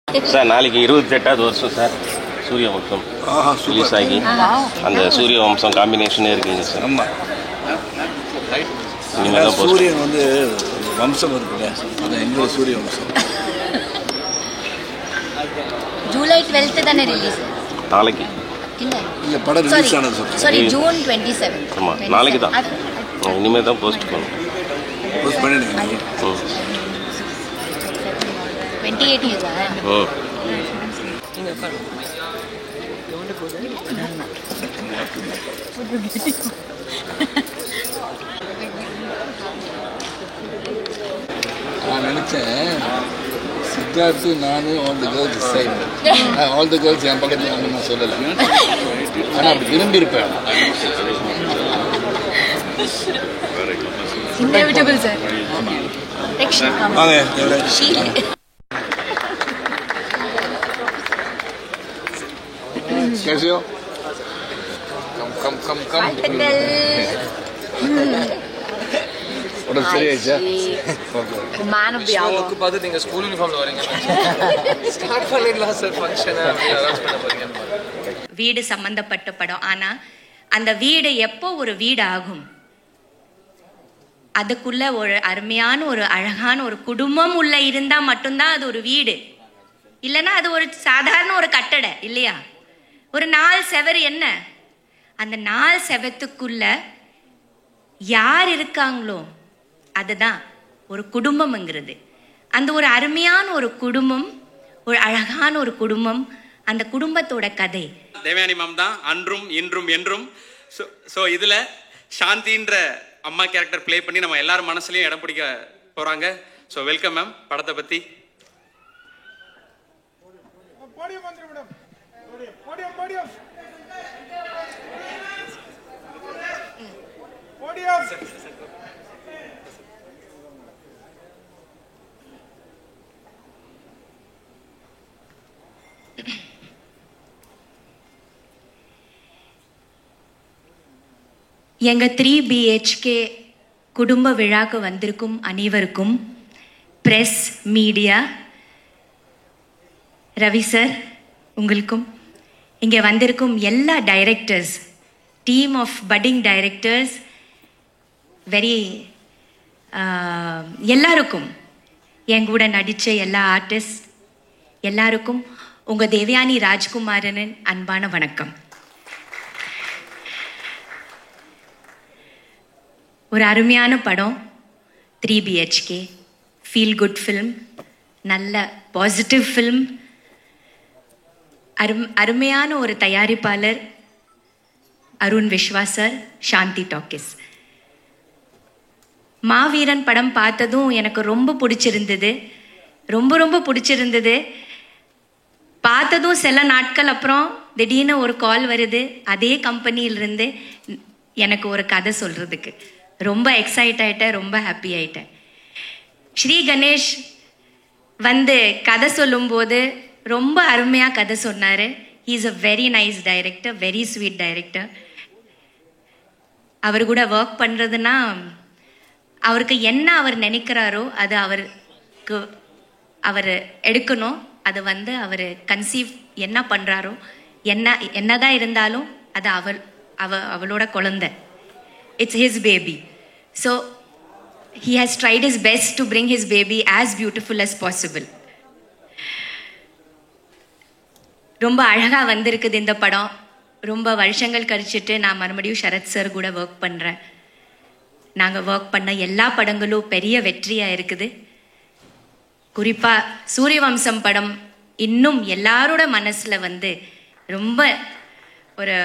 Sir நாளைக்கு 28வது வருஷம் sir சூரிய வம்சம் ரிலீஸ் ஆகி அந்த சூரிய வம்சம் காம்பினேஷனே இருக்குங்க சார். ஆமாம், இனிமேல் தான் சூரியன் வந்து வம்சம் இருக்குல்ல, அது எங்களோட சூரிய வம்சம். ஜூலை 12 தானே ரிலீஸ்? நாளைக்கு இந்த படம் ரிலீஸ் ஆனது சாரி ஜூன் 27. ஆமாம், நாளைக்கு தான். இனிமேல் தான் போஸ்ட் பண்ணணும். போஸ்ட் பண்ணிடுங்க. 28 is நான் நினச்சேன் சித்தார்த்து நானும் all the girls side, all the girls என் பக்கத்தில் வந்து நான் சொல்லலை, ஆனால் அப்படி விரும்பியிருப்பேன். inevitable sir. வாங்க. कैसे हो? कम உடம்பு சரியாயிடுச்சா? Man of the hour. பார்த்து நீங்க ஸ்கூல் யூனிஃபார்ம்ல வரீங்க. ஸ்டார்ட் பண்ணிடலாம் சார் ஃபங்க்ஷனை அரேஞ்ச் பண்ண போறீங்க. வீடு சம்பந்தப்பட்ட படம். ஆனா அந்த வீடு எப்போ ஒரு வீடு ஆகும், அதுக்குள்ள ஒரு அருமையான ஒரு அழகான ஒரு குடும்பம் உள்ள இருந்தா மட்டும்தான் அது ஒரு வீடு. இல்லைன்னா அது ஒரு சாதாரண ஒரு கட்டடை இல்லையா? ஒரு 4 செவர் என்ன, அந்த 4 செவத்துக்குள்ள யார் இருக்காங்களோ அதுதான் ஒரு குடும்பம்ங்கிறது. அந்த ஒரு அருமையான ஒரு குடும்பம், ஒரு அழகான ஒரு குடும்பம், அந்த குடும்பத்தோட கதை. தேவயானி மேம் தான் அன்றும் இன்றும் என்றும். ஸோ இதில் சாந்தின்ற அம்மா கேரக்டர் ப்ளே பண்ணி நம்ம எல்லாரும் மனசுலையும் இடம் பிடிக்க போகிறாங்க. So welcome ma'am. படத்தை பற்றி எங்க 3 BHK குடும்ப விழாக்கு வந்திருக்கும் அனைவருக்கும், பிரஸ் மீடியா, ரவி சார் உங்களுக்கும், இங்கே வந்திருக்கும் எல்லா directors, team of budding directors, எல்லாருக்கும், என் கூட நடித்த எல்லா ஆர்டிஸ்ட் எல்லாருக்கும் உங்கள் தேவயானி ராஜ்குமாரனின் அன்பான வணக்கம். ஒரு அருமையான படம் 3 BHK, ஃபீல் குட் ஃபில்ம், நல்ல பாசிட்டிவ் ஃபில்ம், அருமையான ஒரு தயாரிப்பாளர் அருண் விஸ்வாஸ் சார், சாந்தி டாக்கிஸ். மாவீரன் படம் பார்த்ததும் எனக்கு ரொம்ப பிடிச்சிருந்தது, ரொம்ப பிடிச்சிருந்தது. பார்த்ததும் சில நாட்கள் அப்புறம் திடீர்னு ஒரு கால் வருது அதே கம்பெனியிலிருந்து எனக்கு ஒரு கதை சொல்கிறதுக்கு. ரொம்ப எக்ஸைட் ஆகிட்டேன், ரொம்ப ஹாப்பி ஆகிட்டேன். ஸ்ரீ கணேஷ் வந்து கதை சொல்லும்போது ரொம்ப அருமையாக கதை சொன்னார். He is a very nice director, very sweet director. அவர் கூட ஒர்க் பண்ணுறதுன்னா அவருக்கு என்ன அவர் நினைக்கிறாரோ அது அவர் எடுக்கணும். அது வந்து அவர் கன்சீவ் என்ன பண்ணுறாரோ, என்னதான் இருந்தாலும் அது அவளோட குழந்தை. It's his baby. So he has tried his best to bring his baby as beautiful as possible. ரொம்ப அழகாக வந்திருக்குது இந்த படம். ரொம்ப வருஷங்கள் கழிச்சிட்டு நான் மறுபடியும் சரத் சார் கூட ஒர்க் பண்ணுறேன். நாங்கள் ஒர்க் பண்ண எல்லா படங்களும் பெரிய வெற்றியாக இருக்குது. குறிப்பாக சூரியவம்சம் படம் இன்னும் எல்லாரோட மனசில் வந்து ரொம்ப ஒரு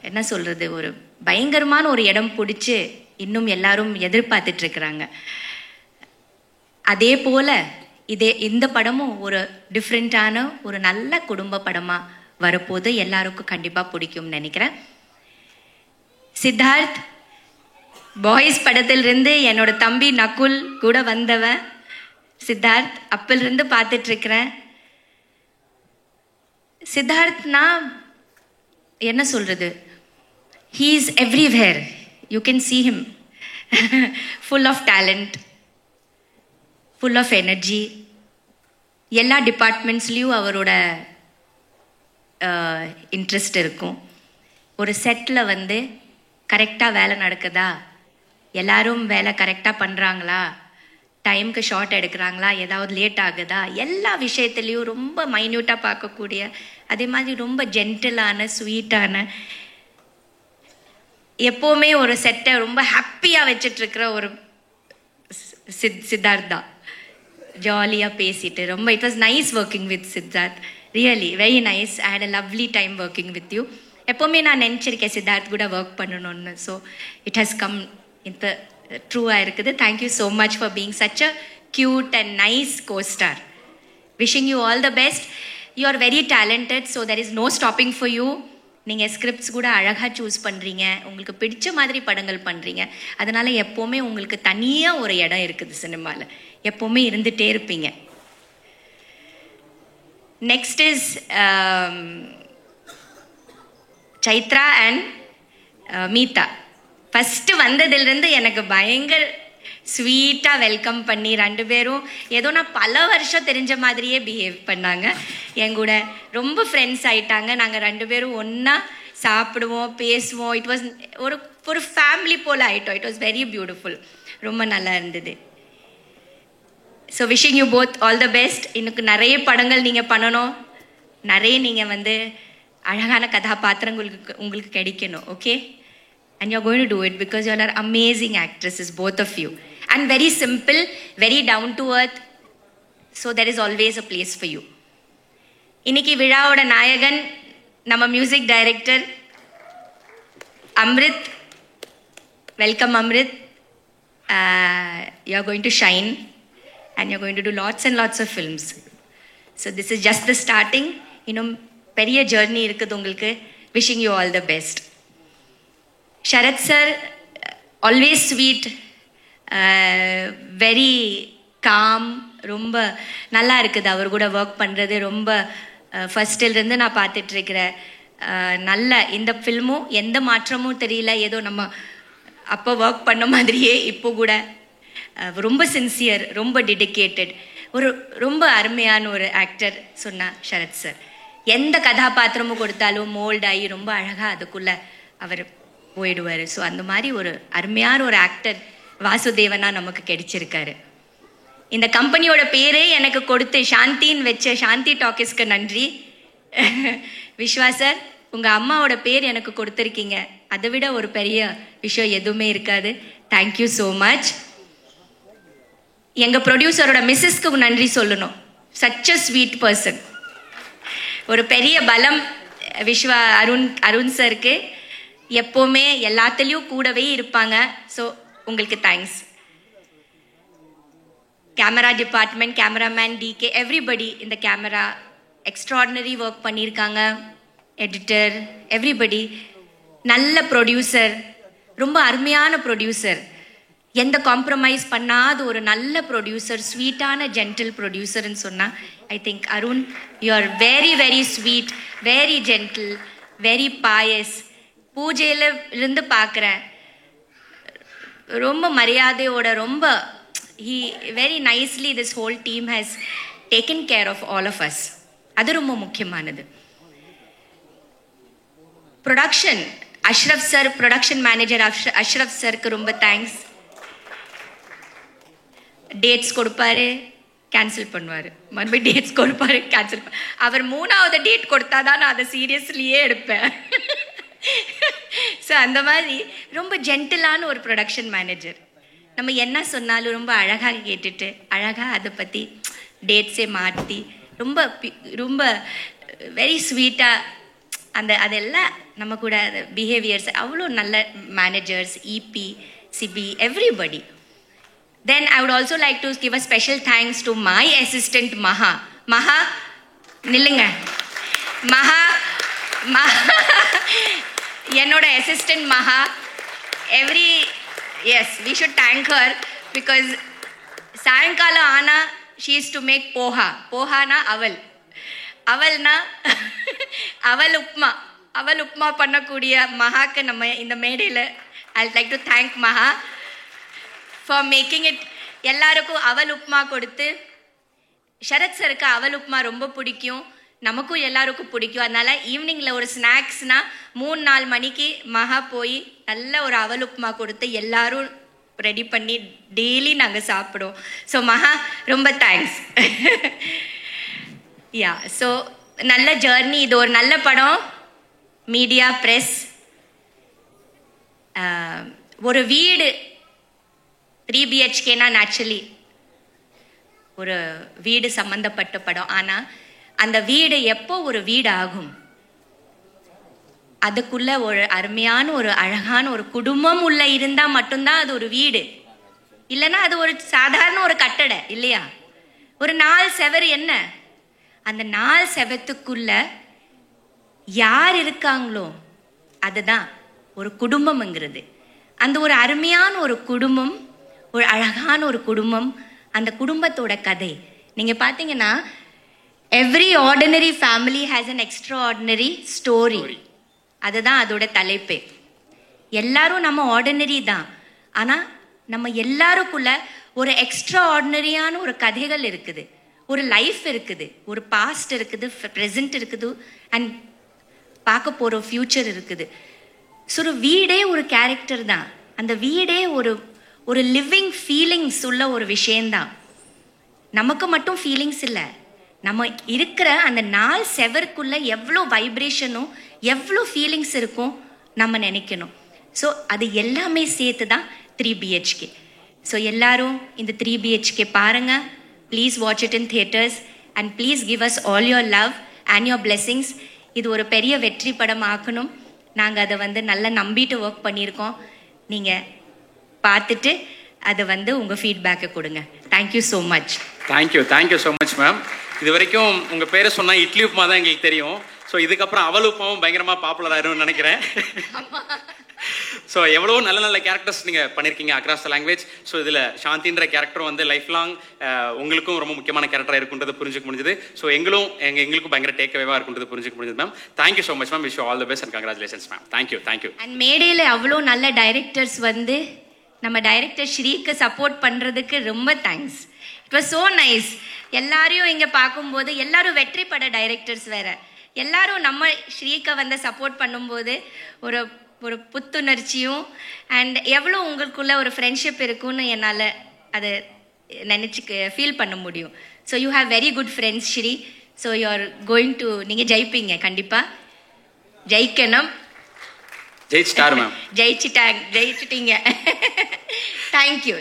என்ன சொல்கிறது, ஒரு பயங்கரமான ஒரு இடம் பிடிச்சி இன்னும் எல்லாரும் எதிர்பார்த்துட்ருக்குறாங்க. அதே போல் இந்த படமும் ஒரு டிஃப்ரெண்ட்டான ஒரு நல்ல குடும்ப படமாக வரப்போது எல்லாருக்கும் கண்டிப்பாக பிடிக்கும்னு நினைக்கிறேன். சித்தார்த் பாய்ஸ் படத்திலிருந்து என்னோட தம்பி நகுல் கூட வந்தவன் சித்தார்த். அப்பிலிருந்து பார்த்துட்ருக்கிறேன். சித்தார்த்னா என்ன சொல்கிறது, he is everywhere. You can see him. Full of talent, full of energy, எல்லா டிபார்ட்மெண்ட்ஸ்லேயும் அவரோட இன்ட்ரெஸ்ட் இருக்கும். ஒரு செட்டில் வந்து கரெக்டாக வேலை நடக்குதா, எல்லாரும் வேலை கரெக்டாக பண்ணுறாங்களா, டைமுக்கு ஷார்ட் எடுக்கிறாங்களா, ஏதாவது லேட் ஆகுதா, எல்லா விஷயத்துலேயும் ரொம்ப மைன்யூட்டாக பார்க்கக்கூடிய, அதே மாதிரி ரொம்ப ஜென்டிலான ஸ்வீட்டான, எப்போவுமே ஒரு செட்டை ரொம்ப ஹாப்பியாக வச்சிட்ருக்கிற ஒரு சித்தார்த்தா. ஜாலியாக பேசிட்டு ரொம்ப it was nice working with Siddharth. Really very nice. I had a lovely time working with you. எப்போவுமே நான் நினச்சிருக்கேன் சித்தார்த் கூட ஒர்க் பண்ணணும்னு. ஸோ இட் ஹஸ் கம் இந்த ட்ரூவாக இருக்குது. Thank you so much for being such a cute and nice costar. Wishing you all the best. You are very talented. So there is no stopping for you. நீங்கள் scripts கூட அழகாக choose பண்ணுறீங்க, உங்களுக்கு பிடிச்ச மாதிரி படங்கள் பண்ணுறீங்க. அதனால் எப்போவுமே உங்களுக்கு தனியாக ஒரு இடம் இருக்குது சினிமாவில், எப்போவுமே இருந்துகிட்டே இருப்பீங்க. Next is Chaitra and Meetha. First வந்ததுலேருந்து எனக்கு பயங்கர ஸ்வீட்டாக வெல்கம் பண்ணி, ரெண்டு பேரும் ஏதோ நான் பல வருஷம் தெரிஞ்ச மாதிரியே பிஹேவ் பண்ணாங்க. என் கூட ரொம்ப ஃப்ரெண்ட்ஸ் ஆயிட்டாங்க. நாங்கள் ரெண்டு பேரும் ஒன்றா சாப்பிடுவோம், பேசுவோம். இட் வாஸ் ஒரு ஃபேமிலி போல் ஆகிட்டோம். It was very beautiful. ரொம்ப நல்லா இருந்தது. So wishing you both all the best. இன்னும் நிறைய படங்கள் நீங்கள் பண்ணணும், நிறைய நீங்கள் வந்து அழகான கதாபாத்திரங்களுக்கு உங்களுக்கு கிடைக்கணும். Okay? And you're going to do it because you all are amazing actresses, both of you. And very simple, very down to earth. So there is always a place for you. இன்னைக்கு விழாவோட நாயகன் நம்ம music director Amrit. Welcome Amrit. You are going to shine and you are going to do lots and lots of films. So this is just the starting. இன்னும் பெரிய journey இருக்குது உங்களுக்கு. Wishing you all the best. Sharath sir, always sweet, very calm. ரொம்ப நல்லா இருக்குது அவர் கூட work பண்ணுறது. ரொம்ப ஃபஸ்ட்டிலிருந்து நான் பார்த்துட்ருக்கிற நல்ல இந்த ஃபில்மும் எந்த மாற்றமும் தெரியல. ஏதோ நம்ம அப்போ ஒர்க் பண்ண மாதிரியே இப்போ கூட ரொம்ப சின்சியர், ரொம்ப டெடிக்கேட்டட், ஒரு ரொம்ப அருமையான ஒரு ஆக்டர் சொன்னா ஷரத் சார். எந்த கதாபாத்திரமும் கொடுத்தாலும் மோல்ட் ஆகி ரொம்ப அழகாக அதுக்குள்ளே அவர் போயிடுவார். ஸோ அந்த மாதிரி ஒரு அருமையான ஒரு ஆக்டர் வாசுதேவனா நமக்கு கிடைச்சிருக்காரு. இந்த கம்பெனியோட பேரே எனக்கு கொடுத்து சாந்தின்னு வச்ச சாந்தி டாக்கிஸ்க்கு நன்றி. விஸ்வா சார், உங்கள் அம்மாவோட பேர் எனக்கு கொடுத்துருக்கீங்க, அதை விட ஒரு பெரிய விஷயம் எதுவுமே இருக்காது. Thank you so much. எங்கள் ப்ரொடியூசரோட மிஸ்ஸஸ்க்கு நன்றி சொல்லணும். Such a sweet person. ஒரு பெரிய பலம் விஸ்வா அருண் சருக்கு. எப்போவுமே எல்லாத்துலேயும் கூடவே இருப்பாங்க. ஸோ உங்களுக்கு thanks. Camera department, cameraman DK, everybody இந்த கேமரா எக்ஸ்ட்ராடினரி ஒர்க் பண்ணியிருக்காங்க. Editor, everybody. நல்ல ப்ரொடியூசர், ரொம்ப அருமையான ப்ரொடியூசர், எந்த காம்ப்ரமைஸ் பண்ணாத ஒரு நல்ல ப்ரொடியூசர், ஸ்வீட்டான ஜென்டில் ப்ரொடியூசர்னு சொன்னால் I think Arun, you are very very sweet, very gentle, very boys. பூஜையில் இருந்து பார்க்குறேன், ரொம்ப மரியாதையோட, ரொம்ப very nicely this whole team has taken care of all of us. அது ரொம்ப முக்கியமானது. Production Ashraf sir, production manager Ashraf சாருக்கு ரொம்ப தேங்க்ஸ். டேட்ஸ் கொடுப்பாரு, கேன்சல் பண்ணுவார், மறுபடியும் டேட்ஸ் கொடுப்பாரு, கேன்சல் பண்ண. அவர் 3வது டேட் கொடுத்தா தான் நான் அதை சீரியஸ்லியே எடுப்பேன். ஸோ அந்த மாதிரி ரொம்ப ஜென்டிலான ஒரு ப்ரொடக்ஷன் மேனேஜர். நம்ம என்ன சொன்னாலும் ரொம்ப அழகாக கேட்டுட்டு அழகாக அதை பற்றி டேட்ஸே மாற்றி ரொம்ப ரொம்ப வெரி ஸ்வீட்டாக அதெல்லாம் நம்ம கூட பிஹேவியர்ஸ் அவ்வளோ நல்ல managers, EP, CP, everybody. Then I would also like to give a special thanks to my assistant Maha. Maha, நில்லுங்க. Maha, என்னோட assistant Maha. Yes, we should thank her because சாயங்காலம் ஆனா she is to make poha. போஹானா அவல், அவல்னா அவல் உப்மா. அவல் உப்மா பண்ணக்கூடிய மகாக்கு நம்ம இந்த மேடையில் I would like to thank Maha for making it. எல்லாருக்கும் அவல் உப்மா கொடுத்து சரத் சருக்கு அவல் உப்புமா ரொம்ப பிடிக்கும், நமக்கும் எல்லாருக்கும் பிடிக்கும். அதனால ஈவினிங்கில் ஒரு ஸ்நாக்ஸ்னா 3-4 மணிக்கு மகா போய் நல்ல ஒரு அவல் உப்புமா கொடுத்து எல்லாரும் ரெடி பண்ணி டெய்லி நாங்கள் சாப்பிடுவோம். ஸோ மகா ரொம்ப தேங்க்ஸ். யா, ஸோ நல்ல ஜேர்னி, இது ஒரு நல்ல படம். மீடியா, ப்ரெஸ், ஒரு வீடு 3 BHKனா நேச்சுரலி ஒரு வீடு சம்பந்தப்பட்ட படம். ஆனால் அந்த வீடு எப்போ ஒரு வீடு ஆகும், அதுக்குள்ள ஒரு அருமையான ஒரு அழகான ஒரு குடும்பம் உள்ள இருந்தால் மட்டும்தான் அது ஒரு வீடு. இல்லைன்னா அது ஒரு சாதாரண ஒரு கட்டடை இல்லையா? ஒரு 4 செவர் என்ன, அந்த 4 செவத்துக்குள்ள யார் இருக்காங்களோ அதுதான் ஒரு குடும்பம்ங்கிறது. அந்த ஒரு அருமையான ஒரு குடும்பம், ஒரு அழகான ஒரு குடும்பம், அந்த குடும்பத்தோட கதை. நீங்கள் பார்த்தீங்கன்னா every ordinary family has an extra ordinary story. அதுதான் அதோட தலைப்பு. எல்லாரும் நம்ம ஆர்டினரி தான், ஆனால் நம்ம எல்லாருக்குள்ள ஒரு எக்ஸ்ட்ரா ஆர்டினரியான ஒரு கதைகள் இருக்குது, ஒரு லைஃப் இருக்குது, ஒரு பாஸ்ட் இருக்குது, ப்ரெசன்ட் இருக்குது, அண்ட் பார்க்க போகிற ஃப்யூச்சர் இருக்குது. ஸோ ஒரு வீடே ஒரு கேரக்டர் தான். அந்த வீடே ஒரு லிவிங் ஃபீலிங்ஸ் உள்ள ஒரு விஷயந்தான். நமக்கு மட்டும் ஃபீலிங்ஸ் இல்லை, நம்ம இருக்கிற அந்த 4 செவருக்குள்ள எவ்வளோ வைப்ரேஷனும் எவ்வளோ ஃபீலிங்ஸ் இருக்கும் நம்ம நினைக்கணும். ஸோ அது எல்லாமே சேர்த்து தான் 3 BHK. ஸோ எல்லாரும் இந்த 3 BHK பாருங்கள். Please watch it in theatres and please give us all your love and your blessings. இது ஒரு பெரிய வெற்றி படம் ஆக்கணும். நாங்கள் அதை நல்லா நம்பிட்டு ஒர்க் பண்ணியிருக்கோம். நீங்கள் பார்த்துட்டு அதை உங்கள் ஃபீட்பேக்கை கொடுங்க. Thank you so much. Thank you so much ma'am. இது வரைக்கும் உங்கள் பேரை சொன்னால் இட்லி உப்புமா தான் எங்களுக்கு தெரியும். ஸோ இதுக்கப்புறம் அவல் உப்புமாவும் பயங்கரமாக பாப்புலர் ஆயிரும்னு நினைக்கிறேன். ஸோ எவ்வளோ நல்ல நல்ல கேரக்டர்ஸ் நீங்கள் பண்ணியிருக்கீங்க அக்ராஸ் த லாங்குவேஜ். ஸோ இதில் சாந்தின்ற கேரக்டரும் லைஃப் லாங் உங்களுக்கும் ரொம்ப முக்கியமான கேரக்டராக இருக்குன்றது புரிஞ்சுக்க முடிஞ்சது. ஸோ எங்களுக்கும் பயங்கர டேக் அவேவாக இருக்குன்றது புரிஞ்சுக்க முடிஞ்சது ma'am. Thank you so much ma'am. Wish you all the best and congratulations ma'am. Thank you. And மேடையில் அவ்வளோ நல்ல டைரக்டர்ஸ் நம்ம டைரக்டர் ஸ்ரீக்கு சப்போர்ட் பண்ணுறதுக்கு ரொம்ப thanks. It was so nice. எல்லாரையும் இங்கே பார்க்கும்போது எல்லாரும் வெற்றி பட டைரக்டர்ஸ் வேற, எல்லாரும் நம்ம ஸ்ரீக்கு சப்போர்ட் பண்ணும்போது ஒரு புத்துணர்ச்சியும் அண்ட் எவ்வளோ உங்களுக்குள்ள ஒரு ஃப்ரெண்ட்ஷிப் இருக்குன்னு என்னால் அதை நினச்சி ஃபீல் பண்ண முடியும். So you have very good friends Sri. So you are going to, நீங்கள் ஜெயிப்பீங்க, கண்டிப்பாக ஜெயிக்கணும். ஜெயிச்சிட்டீங்க. Thank you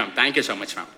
ma'am. Thank you so much ma'am.